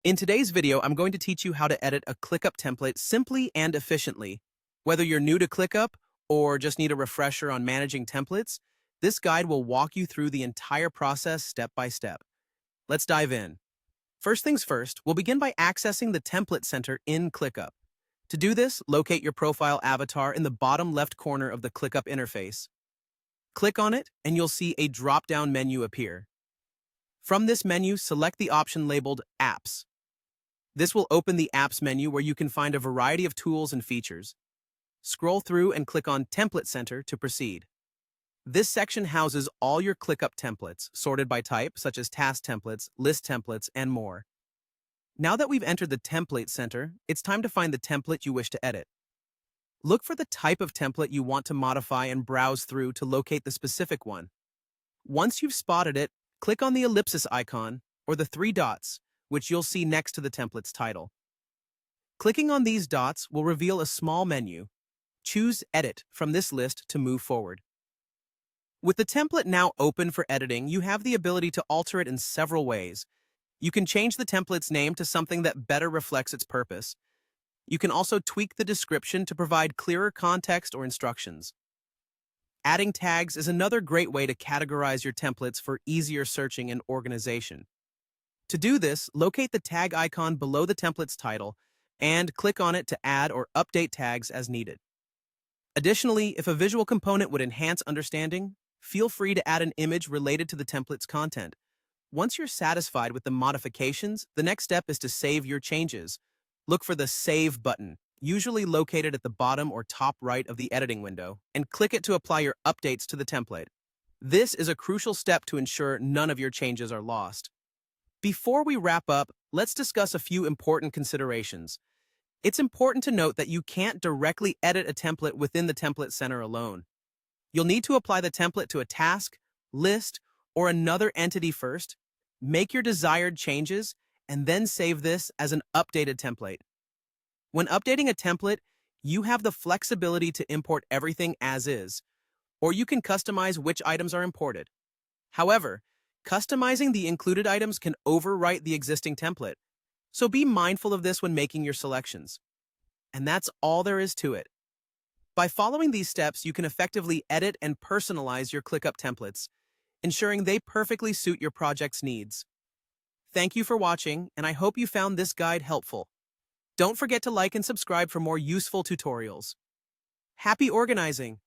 In today's video, I'm going to teach you how to edit a ClickUp template simply and efficiently. Whether you're new to ClickUp or just need a refresher on managing templates, this guide will walk you through the entire process step by step. Let's dive in. First things first, we'll begin by accessing the Template Center in ClickUp. To do this, locate your profile avatar in the bottom left corner of the ClickUp interface. Click on it, and you'll see a drop-down menu appear. From this menu, select the option labeled Apps. This will open the Apps menu where you can find a variety of tools and features. Scroll through and click on Template Center to proceed. This section houses all your ClickUp templates, sorted by type, such as task templates, list templates, and more. Now that we've entered the Template Center, it's time to find the template you wish to edit. Look for the type of template you want to modify and browse through to locate the specific one. Once you've spotted it, click on the ellipsis icon, or the three dots, which you'll see next to the template's title. Clicking on these dots will reveal a small menu. Choose Edit from this list to move forward. With the template now open for editing, you have the ability to alter it in several ways. You can change the template's name to something that better reflects its purpose. You can also tweak the description to provide clearer context or instructions. Adding tags is another great way to categorize your templates for easier searching and organization. To do this, locate the tag icon below the template's title and click on it to add or update tags as needed. Additionally, if a visual component would enhance understanding, feel free to add an image related to the template's content. Once you're satisfied with the modifications, the next step is to save your changes. Look for the Save button, usually located at the bottom or top right of the editing window, and click it to apply your updates to the template. This is a crucial step to ensure none of your changes are lost. Before we wrap up, let's discuss a few important considerations. It's important to note that you can't directly edit a template within the Template Center alone. You'll need to apply the template to a task, list, or another entity first, make your desired changes, and then save this as an updated template. When updating a template, you have the flexibility to import everything as is, or you can customize which items are imported. However, customizing the included items can overwrite the existing template, so be mindful of this when making your selections. And that's all there is to it. By following these steps, you can effectively edit and personalize your ClickUp templates, ensuring they perfectly suit your project's needs. Thank you for watching, and I hope you found this guide helpful. Don't forget to like and subscribe for more useful tutorials. Happy organizing!